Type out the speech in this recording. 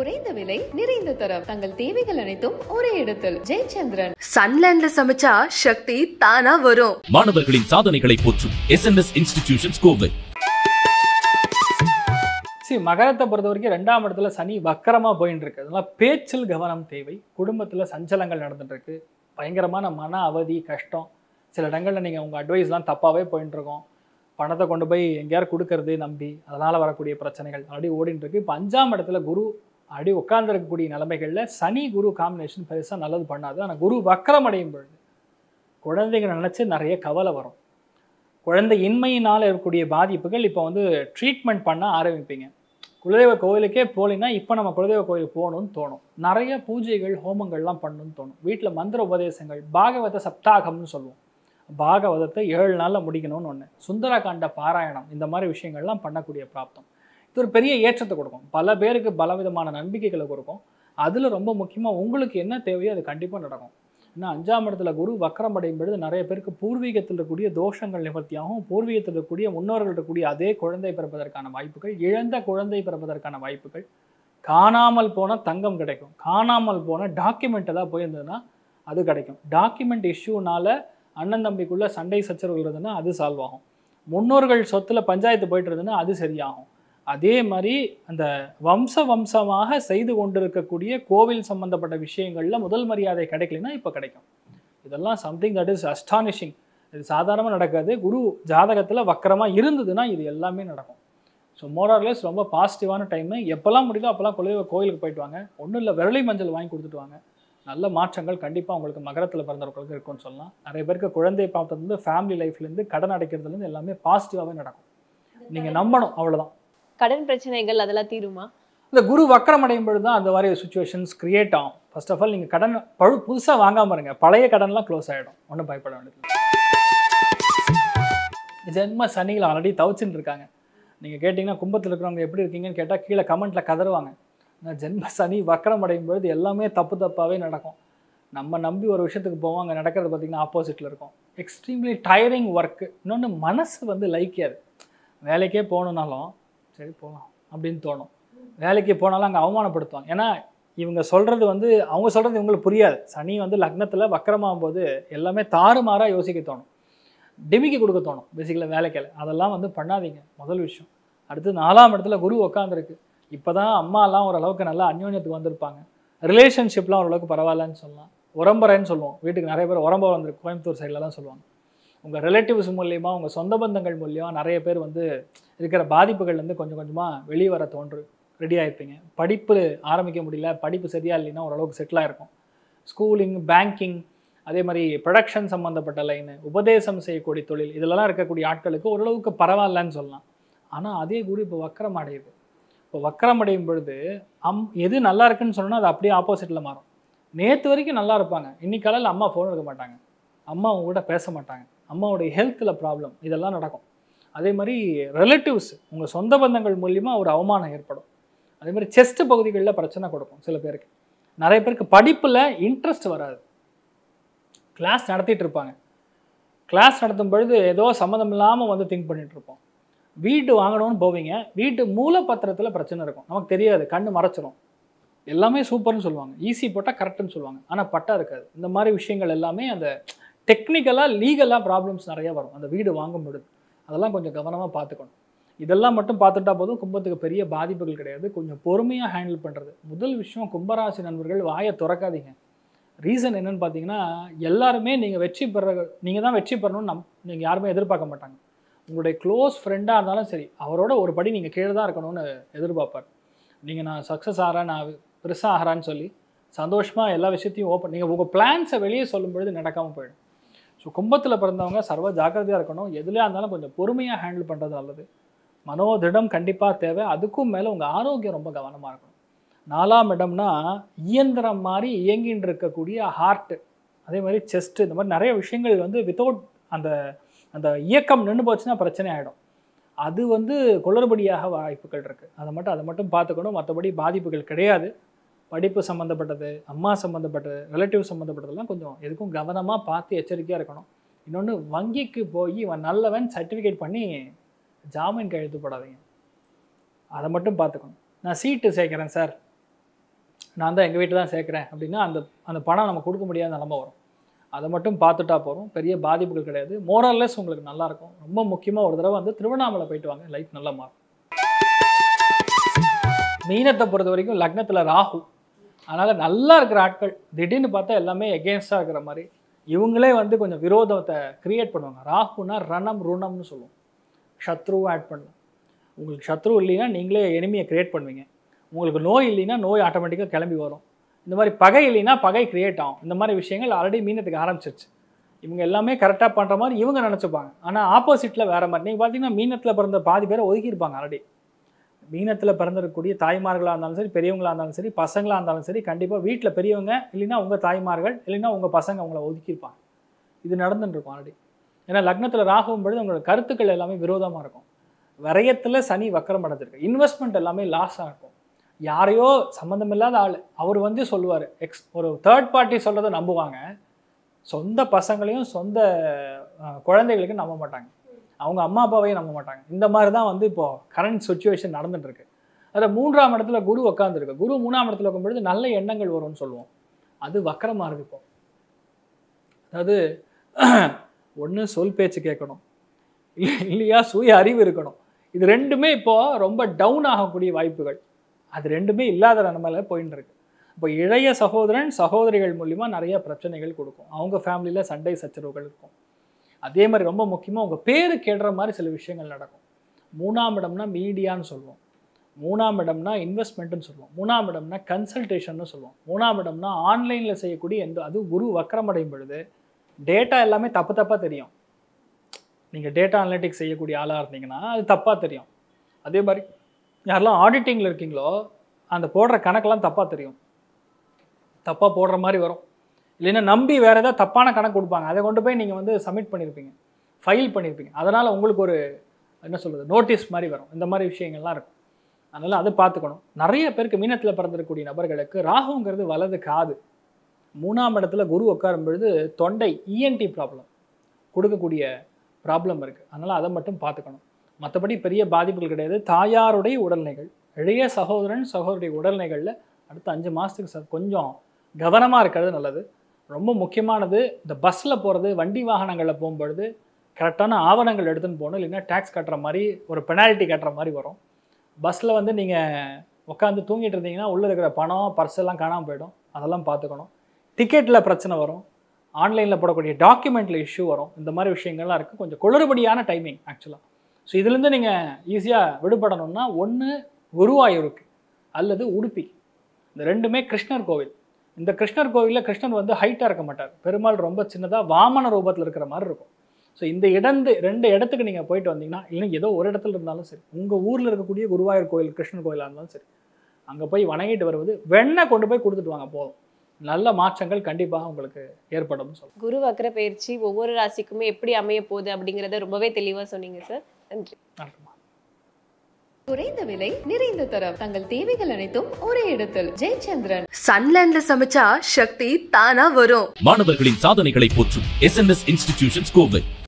குறைந்த விலை நிறைந்த தரம் தங்கள் தேவைகள் அனைத்தும் ஒரே இடத்தில். ஜெயச்சந்திரன். சன்லேண்ட்ல சமைச்சா சக்தி தானா வரும். மாணவர்களின் சாதனைகளை போற்றும் SNS இன்ஸ்டிடியூஷன்ஸ் கோவை. மகரத்தை பொறுத்த வரைக்கும் 2ஆம் இடத்துல சனி வக்கரமா போயிட்டு இருக்கு. அதனால பேச்சில் கவனம் தேவை. குடும்பத்துல சஞ்சலங்கள் நடந்துட்டு இருக்கு. பயங்கரமான மன அவதி, கஷ்டம். சில இடங்கள்ல நீங்க உங்க அட்வைஸ்லாம் தப்பாவே போயிட்டு இருக்கோம். பணத்தை கொண்டு போய் எங்கேயாவது கொடுக்கறது நம்பி அதனால வரக்கூடிய பிரச்சனைகள் அப்படி ஓடிட்டு இருக்கு. இப்போ 5ஆம் இடத்துல குரு அப்படி உட்கார்ந்து இருக்கக்கூடிய நிலைமைகள்ல சனி குரு காம்பினேஷன் பெருசா நல்லது பண்ணாது. ஆனால் குரு வக்கரம் அடையும் பொழுது குழந்தைகள் நினைச்சு நிறைய கவலை வரும். குழந்தை இன்மையினால் இருக்கக்கூடிய பாதிப்புகள் இப்போ வந்து ட்ரீட்மெண்ட் பண்ண ஆரம்பிப்பீங்க. குலதெய்வ கோவிலுக்கே போலின்னா இப்போ நம்ம குலதெய்வ கோவிலுக்கு போகணும்னு தோணும். நிறைய பூஜைகள் ஹோமங்கள்லாம் பண்ணணும்னு தோணும். வீட்டில் மந்திர உபதேசங்கள், பாகவத சப்தாகம்னு சொல்லுவோம். பாகவதத்தை 7 நாளில் முடிக்கணும்னு ஒன்று, சுந்தரகாண்ட பாராயணம், இந்த மாதிரி விஷயங்கள்லாம் பண்ணக்கூடிய பிராப்தம். இது ஒரு பெரிய ஏற்றத்தை கொடுக்கும். பல பேருக்கு பலவிதமான நம்பிக்கைகளை கொடுக்கும். அதில் ரொம்ப முக்கியமாக உங்களுக்கு என்ன தேவையோ அது கண்டிப்பாக நடக்கும். இன்னும் 5ஆம் இடத்துல குரு வக்கரம் அடையும் பொழுது நிறைய பேருக்கு பூர்வீகத்தில் இருக்கக்கூடிய தோஷங்கள் நிவர்த்தியாகும். பூர்வீகத்தில் இருக்கக்கூடிய முன்னோர்கள் இருக்கக்கூடிய அதே குழந்தை பிறப்பதற்கான வாய்ப்புகள், இழந்த குழந்தை பிறப்பதற்கான வாய்ப்புகள், காணாமல் போன தங்கம் கிடைக்கும், காணாமல் போன டாக்குமெண்ட் ஏதாவது போயிருந்ததுன்னா அது கிடைக்கும். டாக்குமெண்ட் இஷ்யூனால அண்ணன் தம்பிக்குள்ள சண்டை சச்சரவுகள் இருந்ததுன்னா அது சால்வ் ஆகும். முன்னோர்கள் சொத்துல பஞ்சாயத்து போயிட்டு இருந்ததுன்னா அது சரியாகும். அதே மாதிரி அந்த வம்சமாக செய்து கொண்டிருக்கக்கூடிய கோவில் சம்பந்தப்பட்ட விஷயங்கள்ல முதல் மரியாதை கிடைக்கலன்னா இப்போ கிடைக்கும். இதெல்லாம் சம்திங் தட் இஸ் அஸ்டானிஷிங். இது சாதாரணமாக நடக்காது. குரு ஜாதகத்தில் வக்கரமாக இருந்ததுன்னா இது எல்லாமே நடக்கும். ஸோ மோரார்லெஸ் ரொம்ப பாசிட்டிவான டைமு. எப்போல்லாம் முடியுதோ அப்போல்லாம் கோயிலுக்கு போயிட்டு வாங்க. ஒன்றும் இல்லை, விரலி மஞ்சள் வாங்கி கொடுத்துட்டு வாங்க. நல்ல மாற்றங்கள் கண்டிப்பாக உங்களுக்கு மகரத்தில் பிறந்தவர்களுக்கு இருக்கும்னு சொல்லலாம். நிறைய பேருக்கு குழந்தை பார்த்ததுலேருந்து ஃபேமிலி லைஃப்லேருந்து கடன் அடைக்கிறதுலேருந்து எல்லாமே பாசிட்டிவாகவே நடக்கும். நீங்கள் நம்பணும், அவ்வளோதான். கடன் பிரச்சனைகள் அதெல்லாம் தீருமா? இந்த குரு வக்கரம் அடையும் பொழுது தான் அந்த மாதிரி சுச்சுவேஷன்ஸ் கிரியேட் ஆகும். ஃபர்ஸ்ட் ஆஃப் ஆல் நீங்கள் கடன் புதுசாக வாங்காமல் இருங்க. பழைய கடன்லாம் க்ளோஸ் ஆகிடும். ஒன்றும் பயப்பட வேண்டியது. ஜென்ம சனிகள் ஆல்ரெடி தவிச்சுட்டு இருக்காங்க. நீங்கள் கேட்டிங்கன்னா கும்பத்தில் இருக்கிறவங்க எப்படி இருக்கீங்கன்னு கேட்டால் கீழே கமெண்ட்டில் கதறுவாங்க. ஜென்ம சனி வக்கரம் அடையும் பொழுது எல்லாமே தப்பாகவே நடக்கும். நம்ம நம்பி ஒரு விஷயத்துக்கு போவோம், அங்கே நடக்கிறது பார்த்திங்கன்னா ஆப்போசிட்டில் இருக்கும். Extremely tiering work. இன்னொன்று மனசு வந்து லைக்காது. வேலைக்கே போகணுன்னாலும் சரி போகலாம் அப்படின்னு தோணும். வேலைக்கு போனாலும் அங்கே அவமானப்படுத்துவாங்க. ஏன்னா இவங்க சொல்கிறது வந்து அவங்க சொல்கிறது இவங்களுக்கு புரியாது. சனி வந்து லக்னத்தில் வக்கரமாகும் போது எல்லாமே தாறுமாறாக யோசிக்க தோணும், டிமிக்கி கொடுக்க தோணும். பேசிக்கலாக வேலைக்கில் அதெல்லாம் வந்து பண்ணாதீங்க, முதல் விஷயம். அடுத்து 4ஆம் இடத்துல குரு உட்காந்துருக்கு. இப்போ தான் அம்மாலாம் ஓரளவுக்கு நல்லா அந்யோன்யத்துக்கு வந்திருப்பாங்க. ரிலேஷன்ஷிப்லாம் ஓரளவுக்கு பரவாயில்லன்னு சொல்லலாம். உரம்பரைன்னு சொல்லுவோம். வீட்டுக்கு நிறைய பேர் உரம்பரை வந்திருக்கு, கோயம்புத்தூர் சைட்லலாம் சொல்லுவாங்க. உங்கள் ரிலேட்டிவ்ஸ் மூலியமாக, உங்கள் சொந்த பந்தங்கள் மூலியமாக நிறைய பேர் வந்து இருக்கிற பாதிப்புகள்லேருந்து கொஞ்சம் கொஞ்சமாக வெளியே வர ரெடி ஆகிருப்பீங்க. படிப்பு ஆரம்பிக்க முடியல, படிப்பு சரியாக இல்லைன்னா ஓரளவுக்கு செட்டில் ஆகிருக்கும். ஸ்கூலிங், பேங்கிங், அதே மாதிரி ப்ரொடக்ஷன் சம்மந்தப்பட்ட லைனு, உபதேசம் செய்யக்கூடிய தொழில், இதெல்லாம் இருக்கக்கூடிய ஆட்களுக்கு ஓரளவுக்கு பரவாயில்லன்னு சொல்லலாம். ஆனால் அதே குரு இப்போ வக்கரம் அடையுது. இப்போ வக்கரம் அடையும் பொழுது எது நல்லா இருக்குன்னு சொன்னால் அது அப்படியே ஆப்போசிட்டில் மாறும். நேற்று வரைக்கும் நல்லா இருப்பாங்க, இன்னைக்கு காலையில் அம்மா ஃபோன் எடுக்க மாட்டாங்க, அம்மா அவங்க கூட பேச மாட்டாங்க, அம்மாவுடைய ஹெல்த்தில் ப்ராப்ளம், இதெல்லாம் நடக்கும். அதே மாதிரி ரிலேட்டிவ்ஸ், உங்கள் சொந்த பந்தங்கள் மூலியமாக ஒரு அவமானம் ஏற்படும். அதே மாதிரி செஸ்ட் பகுதிகளில் பிரச்சனை கொடுக்கும் சில பேருக்கு. நிறைய பேருக்கு படிப்பில் இன்ட்ரெஸ்ட் வராது. கிளாஸ் நடத்திட்டு இருப்பாங்க, கிளாஸ் நடத்தும் பொழுது ஏதோ சம்மந்தம் இல்லாமல் வந்து திங்க் பண்ணிட்டு இருப்போம். வீடு வாங்கணும்னு போவீங்க, வீட்டு மூலப்பத்திரத்தில் பிரச்சனை இருக்கும், நமக்கு தெரியாது, கண்ணு மறைச்சிரும். எல்லாமே சூப்பர்னு சொல்லுவாங்க, ஈஸி போட்டால் கரெக்டுன்னு சொல்லுவாங்க, ஆனால் பட்டா இருக்காது. இந்த மாதிரி விஷயங்கள் எல்லாமே அந்த டெக்னிக்கலாக லீகலாக ப்ராப்ளம்ஸ் நிறைய வரும் அந்த வீடு வாங்கும் பொழுது. அதெல்லாம் கொஞ்சம் கவனமாக பார்த்துக்கணும். இதெல்லாம் மட்டும் பார்த்துட்டா போதும், கும்பத்துக்கு பெரிய பாதிப்புகள் கிடையாது. கொஞ்சம் பொறுமையாக ஹேண்டில் பண்ணுறது முதல் விஷயம். கும்பராசி நண்பர்கள் வாயை திறக்காதீங்க. ரீசன் என்னன்னு பார்த்தீங்கன்னா, எல்லாருமே நீங்கள் நீங்கள் தான் வெற்றி பெறணும்னு நீங்கள் யாருமே எதிர்பார்க்க மாட்டாங்க. உங்களுடைய க்ளோஸ் ஃப்ரெண்டாக இருந்தாலும் சரி, அவரோட ஒரு படி நீங்கள் கீழே தான் இருக்கணும்னு எதிர்பார்ப்பார். நீங்கள் நான் சக்ஸஸ் ஆகிறேன், நான் பெருசாக ஆகிறான்னு சொல்லி சந்தோஷமாக எல்லா விஷயத்தையும் நீங்கள் உங்கள் பிளான்ஸை வெளியே சொல்லும் பொழுது நடக்காமல் போயிடும். ஸோ கும்பத்தில் பிறந்தவங்க சர்வ ஜாக்கிரதையாக இருக்கணும். எதுலையாக இருந்தாலும் கொஞ்சம் பொறுமையாக ஹேண்டில் பண்ணுறது நல்லது. மனோதிடம் கண்டிப்பாக தேவை. அதுக்கும் மேலே உங்கள் ஆரோக்கியம் ரொம்ப கவனமாக இருக்கணும். 4ஆம் இடம்னா இயந்திரம் மாதிரி இயங்கின்னு இருக்கக்கூடிய ஹார்ட்டு, அதே மாதிரி செஸ்ட்டு, இந்த மாதிரி நிறைய விஷயங்கள் வந்து வித்தவுட் அந்த இயக்கம் நின்று போச்சுன்னா பிரச்சனை ஆகிடும். அது வந்து குளறுபடியாக வாய்ப்புகள் இருக்குது. அதை மட்டும் பார்த்துக்கணும். மற்றபடி பாதிப்புகள் கிடையாது. படிப்பு சம்மந்தப்பட்டது, அம்மா சம்மந்தப்பட்டது, ரிலேட்டிவ் சம்மந்தப்பட்டதெல்லாம் கொஞ்சம் எதுக்கும் கவனமாக பார்த்து எச்சரிக்கையாக இருக்கணும். இன்னொன்று, வங்கிக்கு போய் இவன் நல்லவன் சர்டிஃபிகேட் பண்ணி ஜாமீன் கையெழுத்து போடாதீங்க. அதை மட்டும் பார்த்துக்கணும். நான் சீட்டு சேர்க்குறேன் சார், நான் தான் எங்கள் வீட்டில் தான் சேர்க்குறேன் அப்படின்னா அந்த பணம் நம்ம கொடுக்க முடியாத நிலமை வரும். அதை மட்டும் பார்த்துட்டா போகிறோம், பெரிய பாதிப்புகள் கிடையாது. மோரல்லெஸ் உங்களுக்கு நல்லாயிருக்கும். ரொம்ப முக்கியமாக ஒரு தடவை வந்து திருவண்ணாமலை போயிட்டு வாங்க, லைஃப் நல்லா மாறும். மீனத்தை பொறுத்த வரைக்கும் லக்னத்தில் ராகு, அதனால் நல்லா இருக்கிற ஆட்கள் திடீர்னு பார்த்தா எல்லாமே எகெயின்ஸ்டாக இருக்கிற மாதிரி இவங்களே வந்து கொஞ்சம் விரோதத்தை கிரியேட் பண்ணுவாங்க. ராகுனா ரணம் ருணம்னு சொல்லுவோம், சத்ருவை ஆட் பண்ணலாம். உங்களுக்கு சத்ரு இல்லைன்னா நீங்களே எனிமியை கிரியேட் பண்ணுவீங்க. உங்களுக்கு நோய் இல்லைன்னா நோய் ஆட்டோமேட்டிக்காக கிளம்பி வரும். இந்த மாதிரி பகை இல்லைன்னா பகை கிரியேட் ஆகும். இந்த மாதிரி விஷயங்கள் ஆல்ரெடி மீனத்துக்கு ஆரம்பிச்சிருச்சு. இவங்க எல்லாமே கரெக்டாக பண்ணுற மாதிரி இவங்க நினச்சிப்பாங்க. ஆனால் ஆப்போசிட்டில் வேறு மாதிரி. நீங்கள் பார்த்தீங்கன்னா மீனத்தில் பிறந்த பாதி பேரை ஒதுக்கியிருப்பாங்க ஆல்ரெடி. மீனத்தில் பிறந்திருக்கக்கூடிய தாய்மார்களாக இருந்தாலும் சரி, பெரியவங்களாக இருந்தாலும் சரி, பசங்களாக இருந்தாலும் சரி, கண்டிப்பாக வீட்டில் பெரியவங்க இல்லைன்னா உங்கள் தாய்மார்கள் இல்லைன்னா உங்கள் பசங்க அவங்கள ஒதுக்கியிருப்பாங்க. இது நடந்துட்டுருக்கும் ஆல்ரெடி. ஏன்னா லக்னத்தில் ராகும் பொழுது உங்களோட கருத்துக்கள் எல்லாமே விரோதமாக இருக்கும். விரயத்தில் சனி வக்கரம் அடைஞ்சிருக்கு. இன்வெஸ்ட்மெண்ட் எல்லாமே லாஸாக இருக்கும். யாரையோ சம்மந்தமில்லாத ஆள் அவர் வந்து சொல்லுவார், ஒரு தேர்ட் பார்ட்டி சொல்கிறத நம்புவாங்க. சொந்த பசங்களையும் சொந்த குழந்தைகளுக்கும் நம்ப மாட்டாங்க, அவங்க அம்மா அப்பாவையும் நம்ப மாட்டாங்க. இந்த மாதிரி தான் வந்து இப்போது கரண்ட் சுச்சுவேஷன் நடந்துட்டுருக்கு. அதில் 3ஆம் இடத்துல குரு உட்காந்துருக்கு. குரு 3ஆம் இடத்துல இருக்கும்பொழுது நல்ல எண்ணங்கள் வரும்னு சொல்லுவோம். அது வக்கரமாக இருக்குது இப்போ. அதாவது ஒன்று சொல் பேச்சு கேட்கணும், இல்லையா சுய அறிவு இருக்கணும். இது ரெண்டுமே இப்போது ரொம்ப டவுன் ஆகக்கூடிய வாய்ப்புகள். அது ரெண்டுமே இல்லாத நிலைமையில போயின்னு இருக்கு. இப்போ இளைய சகோதரன் சகோதரிகள் மூலிமா நிறைய பிரச்சனைகள் கொடுக்கும். அவங்க ஃபேமிலியில் சண்டை சச்சரவுகள் இருக்கும். அதே மாதிரி ரொம்ப முக்கியமாக உங்கள் பேரு கேடுற மாதிரி சில விஷயங்கள் நடக்கும். 3ஆம் இடம்னா மீடியான்னு சொல்லுவோம், 3ஆம் இடம்னா இன்வெஸ்ட்மெண்ட்டுன்னு சொல்லுவோம், 3ஆம் இடம்னா கன்சல்டேஷன்னு சொல்லுவோம், 3ஆம் இடம்னா ஆன்லைனில் செய்யக்கூடிய அது குரு வக்கரமடையும் பொழுது டேட்டா எல்லாமே தப்பாக தெரியும். நீங்கள் டேட்டா அனலிட்டிக்ஸ் செய்யக்கூடிய ஆளாக இருந்தீங்கன்னா அது தப்பாக தெரியும். அதே மாதிரி யாரெல்லாம் ஆடிட்டிங்கில் இருக்கீங்களோ அந்த போடுற கணக்கெல்லாம் தப்பாக தெரியும், தப்பாக போடுற மாதிரி வரும். இல்லைன்னா நம்பி வேறு ஏதாவது தப்பான கணக்கு கொடுப்பாங்க, அதை கொண்டு போய் நீங்கள் வந்து சப்மிட் பண்ணியிருப்பீங்க, ஃபைல் பண்ணியிருப்பீங்க. அதனால் உங்களுக்கு ஒரு என்ன சொல்கிறது நோட்டீஸ் மாதிரி வரும். இந்த மாதிரி விஷயங்கள்லாம் இருக்கும். அதனால் அதை பார்த்துக்கணும். நிறைய பேருக்கு மீனத்தில் பிறந்திருக்கக்கூடிய நபர்களுக்கு ராகுங்கிறது வலது காது, 3ஆம் இடத்துல குரு உட்காரும் பொழுது தொண்டை இஎன்டி ப்ராப்ளம் கொடுக்கக்கூடிய ப்ராப்ளம் இருக்குது. அதனால் அதை மட்டும் பார்த்துக்கணும். மற்றபடி பெரிய பாதிப்புகள் கிடையாது. தாயாருடைய உடல்நிலைகள், இளைய சகோதரன் சகோதரிய உடல்நிலைகளில் அடுத்த 5 மாதத்துக்கு கொஞ்சம் கவனமாக இருக்கிறது நல்லது. ரொம்ப முக்கியமானது இந்த பஸ்ஸில் போகிறது, வண்டி வாகனங்களில் போகும்பொழுது கரெக்டான ஆவணங்கள் எடுத்துன்னு போகணும். இல்லைன்னா டேக்ஸ் கட்டுற மாதிரி ஒரு பெனால்ட்டி கட்டுற மாதிரி வரும். பஸ்ஸில் வந்து நீங்கள் உட்காந்து தூங்கிட்டு இருந்தீங்கன்னா உள்ளே இருக்கிற பணம் பர்ஸ் எல்லாம் காணாமல் போயிடும். அதெல்லாம் பார்த்துக்கணும். டிக்கெட்டில் பிரச்சனை வரும், ஆன்லைனில் போடக்கூடிய டாக்குமெண்ட்டில் இஷ்யூ வரும். இந்த மாதிரி விஷயங்கள்லாம் இருக்குது. கொஞ்சம் குளறுபடியான டைமிங் ஆக்சுவலாக. ஸோ இதுலேருந்து நீங்கள் ஈஸியாக விடுபடணும்னா ஒன்று குருவாயூருக்கு அல்லது உடுப்பி. இந்த ரெண்டுமே கிருஷ்ணர் கோவில். இந்த கிருஷ்ணர் கோவிலில் கிருஷ்ணர் வந்து ஹைட்டாக இருக்க மாட்டார், பெருமாள் ரொம்ப சின்னதாக வாமன ரூபத்தில் இருக்கிற மாதிரி இருக்கும். ஸோ இந்த 2 இடத்துக்கு நீங்கள் போயிட்டு வந்தீங்கன்னா, இல்லை ஏதோ ஒரு இடத்துல இருந்தாலும் சரி, உங்கள் ஊரில் இருக்கக்கூடிய குருவாயூர் கோவில் கிருஷ்ணர் கோயிலாக இருந்தாலும் சரி, அங்கே போய் வணங்கிட்டு வருவது, வெண்ணெய் கொண்டு போய் கொடுத்துட்டு வாங்க, போதும். நல்ல மாற்றங்கள் கண்டிப்பாக உங்களுக்கு ஏற்படும் சொல்லுங்கள். குரு வக்ர பயிற்சி ஒவ்வொரு ராசிக்குமே எப்படி அமைய போகுது அப்படிங்கிறத ரொம்பவே தெளிவாக சொன்னீங்க சார். நன்றி. குறைந்த விலை நிறைந்த தரம், தங்கள் தேவைகள் அனைத்தும் ஒரே இடத்தில். ஜெயச்சந்திரன். சன்லேண்ட்ல சமைச்சா சக்தி தானா வரும். மாணவர்களின் சாதனைகளை போற்றும் SNS இன்ஸ்டிடியூஷன்ஸ் கோவை.